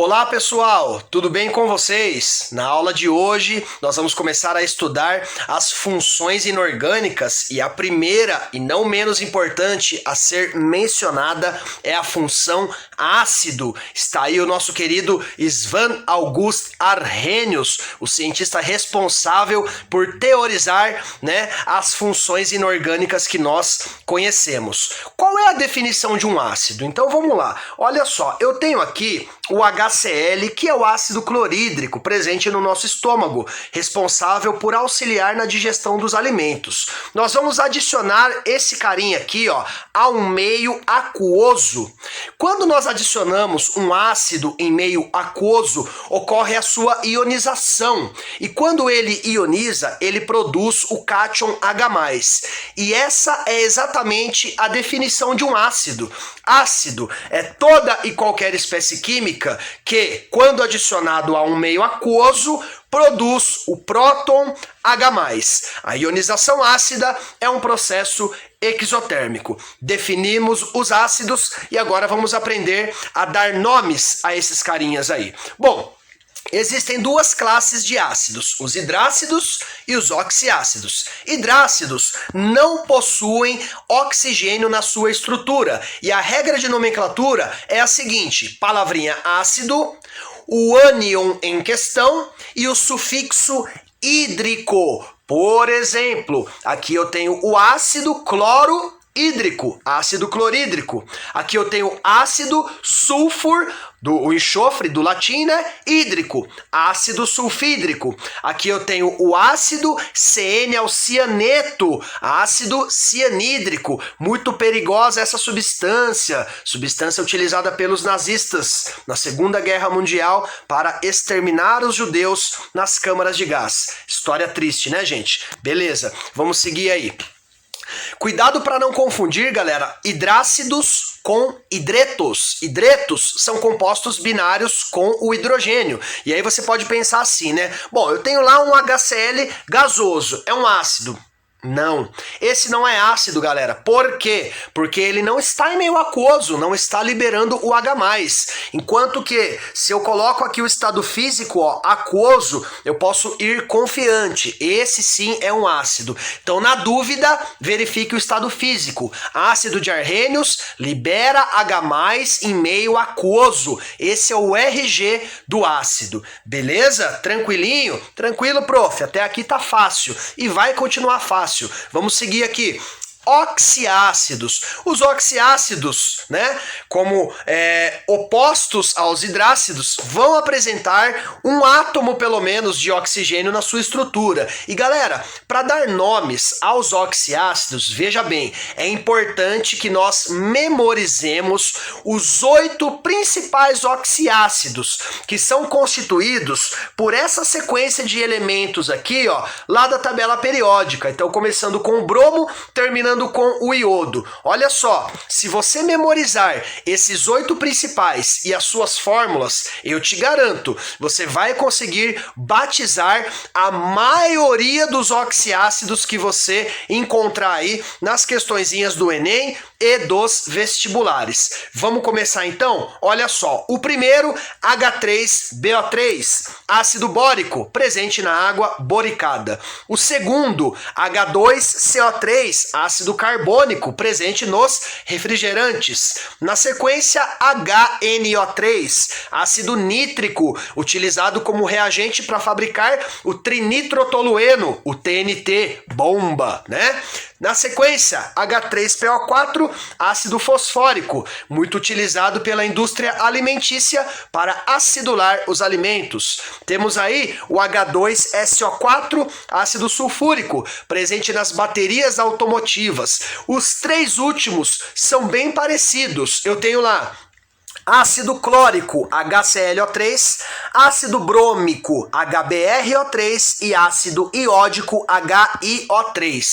Olá pessoal, tudo bem com vocês? Na aula de hoje nós vamos começar a estudar as funções inorgânicas e a primeira e não menos importante a ser mencionada é a função ácido. Está aí o nosso querido Sven August Arrhenius, o cientista responsável por teorizar, as funções inorgânicas que nós conhecemos. Qual é a definição de um ácido? Então vamos lá, olha só, eu tenho aqui o HCl, que é o ácido clorídrico presente no nosso estômago, responsável por auxiliar na digestão dos alimentos. Nós vamos adicionar esse carinha aqui, a um meio aquoso. Quando nós adicionamos um ácido em meio aquoso, ocorre a sua ionização. E quando ele ioniza, ele produz o cátion H+. E essa é exatamente a definição de um ácido. Ácido é toda e qualquer espécie química que, quando adicionado a um meio aquoso, produz o próton H+. A ionização ácida é um processo exotérmico. Definimos os ácidos e agora vamos aprender a dar nomes a esses carinhas aí. Bom, existem duas classes de ácidos, os hidrácidos e os oxiácidos. Hidrácidos não possuem oxigênio na sua estrutura e a regra de nomenclatura é a seguinte: palavrinha ácido, o ânion em questão e o sufixo hídrico. Por exemplo, aqui eu tenho o ácido clorohídrico, ácido clorídrico. Aqui eu tenho ácido sulfur, o enxofre do latim, hídrico, ácido sulfídrico. Aqui eu tenho o ácido CN-alcianeto, ácido cianídrico. Muito perigosa essa substância utilizada pelos nazistas na Segunda Guerra Mundial para exterminar os judeus nas câmaras de gás. História triste, né, gente? Beleza, vamos seguir aí. Cuidado para não confundir, galera, hidrácidos com hidretos. Hidretos são compostos binários com o hidrogênio. E aí você pode pensar assim, Bom, eu tenho lá um HCl gasoso, é um ácido. Não, esse não é ácido, galera. Por quê? Porque ele não está em meio aquoso, não está liberando o H+. Enquanto que, se eu coloco aqui o estado físico, aquoso, eu posso ir confiante. Esse sim é um ácido. Então, na dúvida, verifique o estado físico. Ácido de Arrhenius libera H+ em meio aquoso. Esse é o RG do ácido. Beleza? Tranquilinho? Tranquilo, prof. Até aqui tá fácil. E vai continuar fácil. Vamos seguir aqui. Oxiácidos. Os oxiácidos, como opostos aos hidrácidos, vão apresentar um átomo, pelo menos, de oxigênio na sua estrutura. E, galera, para dar nomes aos oxiácidos, veja bem, é importante que nós memorizemos os 8 principais oxiácidos, que são constituídos por essa sequência de elementos aqui, lá da tabela periódica. Então, começando com o bromo, terminando com o iodo. Olha só, se você memorizar esses 8 principais e as suas fórmulas, eu te garanto, você vai conseguir batizar a maioria dos oxiácidos que você encontrar aí nas questõezinhas do Enem e dos vestibulares. Vamos começar então? Olha só, o primeiro, H3BO3, ácido bórico, presente na água boricada. O segundo, H2CO3, ácido carbônico, presente nos refrigerantes. Na sequência, HNO3, ácido nítrico, utilizado como reagente para fabricar o trinitrotolueno, o TNT, bomba, Na sequência, H3PO4, ácido fosfórico, muito utilizado pela indústria alimentícia para acidular os alimentos. Temos aí o H2SO4, ácido sulfúrico, presente nas baterias automotivas. Os 3 últimos são bem parecidos. Eu tenho lá ácido clórico, HClO3, ácido brômico, HBrO3 e ácido iódico, HiO3.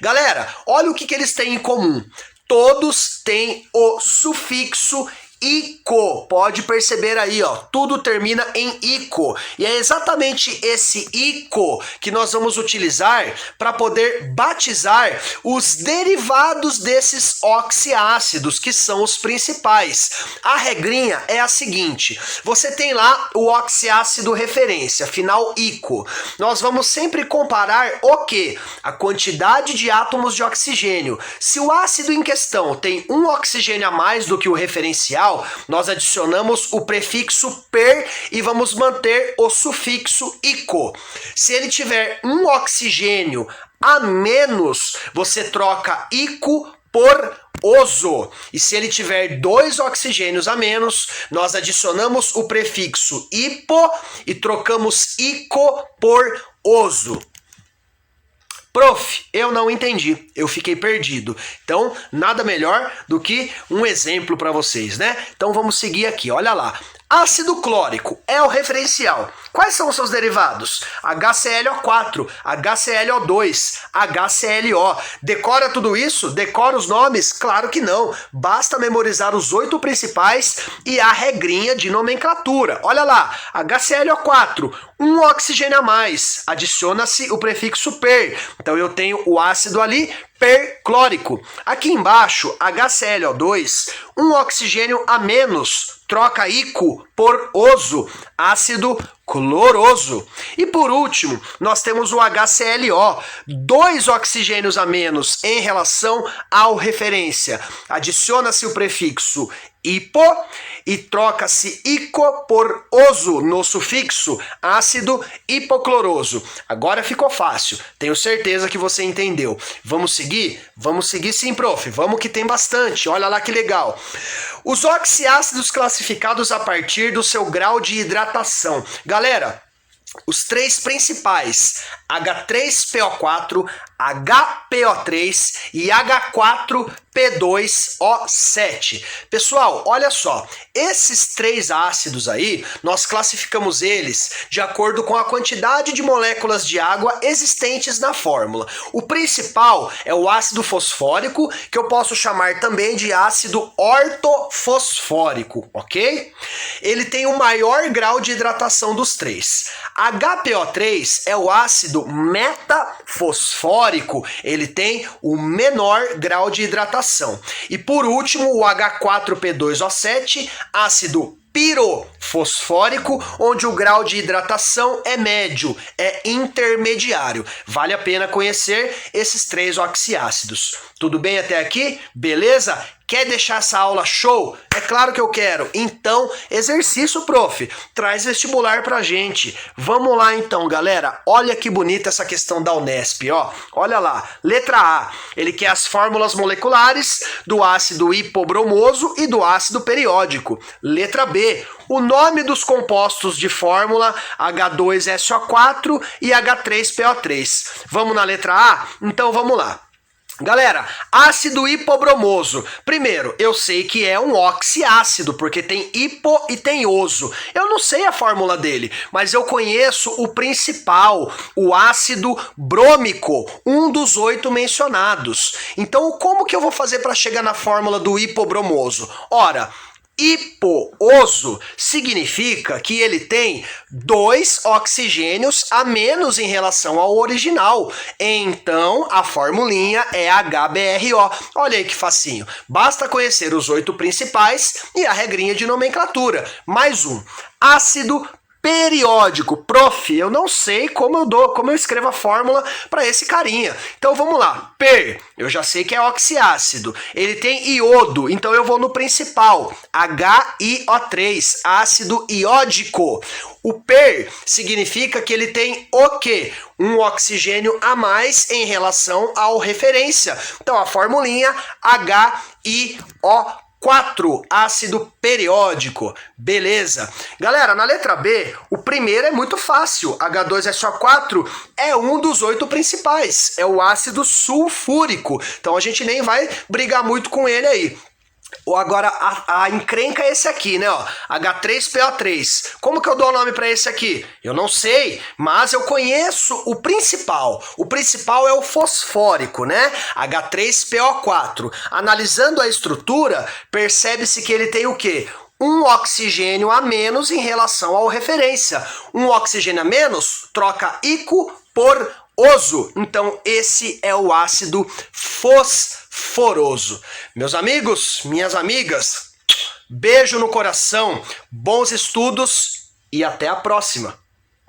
Galera, olha o que eles têm em comum. Todos têm o sufixo ico. Pode perceber aí, ó, tudo termina em ico. E é exatamente esse ico que nós vamos utilizar para poder batizar os derivados desses oxiácidos, que são os principais. A regrinha é a seguinte: você tem lá o oxiácido referência, final ico. Nós vamos sempre comparar o quê? A quantidade de átomos de oxigênio. Se o ácido em questão tem um oxigênio a mais do que o referencial, nós adicionamos o prefixo per e vamos manter o sufixo ico. Se ele tiver um oxigênio a menos, você troca ico por oso. E se ele tiver 2 oxigênios a menos, nós adicionamos o prefixo hipo e trocamos ico por oso. Prof, eu não entendi, eu fiquei perdido. Então, nada melhor do que um exemplo para vocês, né? Então vamos seguir aqui, olha lá. Ácido clórico é o referencial. Quais são os seus derivados? HClO4, HClO2, HClO. Decora tudo isso? Decora os nomes? Claro que não. Basta memorizar os 8 principais e a regrinha de nomenclatura. Olha lá, HClO4, um oxigênio a mais. Adiciona-se o prefixo per. Então eu tenho o ácido ali, perclórico. Aqui embaixo, HClO2, um oxigênio a menos. Troca ico por oso, ácido cloroso. E por último, nós temos o HClO, 2 oxigênios a menos em relação ao referência. Adiciona-se o prefixo hipo e troca-se ico por oso no sufixo ácido hipocloroso. Agora ficou fácil, tenho certeza que você entendeu. Vamos seguir? Vamos seguir sim, prof. Vamos que tem bastante, olha lá que legal. Os oxiácidos classificados a partir do seu grau de hidratação. Galera, os 3 principais, H3PO4, HPO3 e H4P2O7. Pessoal, olha só, esses 3 ácidos aí, nós classificamos eles de acordo com a quantidade de moléculas de água existentes na fórmula. O principal é o ácido fosfórico, que eu posso chamar também de ácido ortofosfórico, ok? Ele tem o maior grau de hidratação dos 3. HPO3 é o ácido metafosfórico, ele tem o menor grau de hidratação. E por último, o H4P2O7, ácido pirofosfórico, onde o grau de hidratação é médio, é intermediário. Vale a pena conhecer esses 3 oxiácidos. Tudo bem até aqui? Beleza? Quer deixar essa aula show? É claro que eu quero. Então, exercício, prof. Traz vestibular pra gente. Vamos lá então, galera. Olha que bonita essa questão da Unesp, ó. Olha lá. Letra A. Ele quer as fórmulas moleculares do ácido hipobromoso e do ácido periódico. Letra B. O nome dos compostos de fórmula H2SO4 e H3PO3. Vamos na letra A? Então vamos lá. Galera, ácido hipobromoso. Primeiro, eu sei que é um oxiácido, porque tem hipo e tem oso. Eu não sei a fórmula dele, mas eu conheço o principal, o ácido brômico, um dos 8 mencionados. Então, como que eu vou fazer para chegar na fórmula do hipobromoso? Ora, hipooso significa que ele tem 2 oxigênios a menos em relação ao original. Então, a formulinha é HBRO. Olha aí que facinho. Basta conhecer os 8 principais e a regrinha de nomenclatura. Mais um. Ácido periódico. Prof, eu não sei como eu escrevo a fórmula para esse carinha. Então vamos lá. Per, eu já sei que é oxiácido. Ele tem iodo, então eu vou no principal. HiO3, ácido iódico. O per significa que ele tem o quê? Um oxigênio a mais em relação ao referência. Então a formulinha HiO4. 4, ácido periódico. Beleza. Galera, na letra B, o primeiro é muito fácil. H2SO4 é um dos 8 principais. É o ácido sulfúrico. Então a gente nem vai brigar muito com ele aí. Agora, a encrenca é esse aqui, né? Ó, H3PO3. Como que eu dou o nome para esse aqui? Eu não sei, mas eu conheço o principal. O principal é o fosfórico, né? H3PO4. Analisando a estrutura, percebe-se que ele tem o quê? Um oxigênio a menos em relação ao referência. Um oxigênio a menos troca ico por oso. Então, esse é o ácido fosforoso. Meus amigos, minhas amigas, beijo no coração, bons estudos e até a próxima.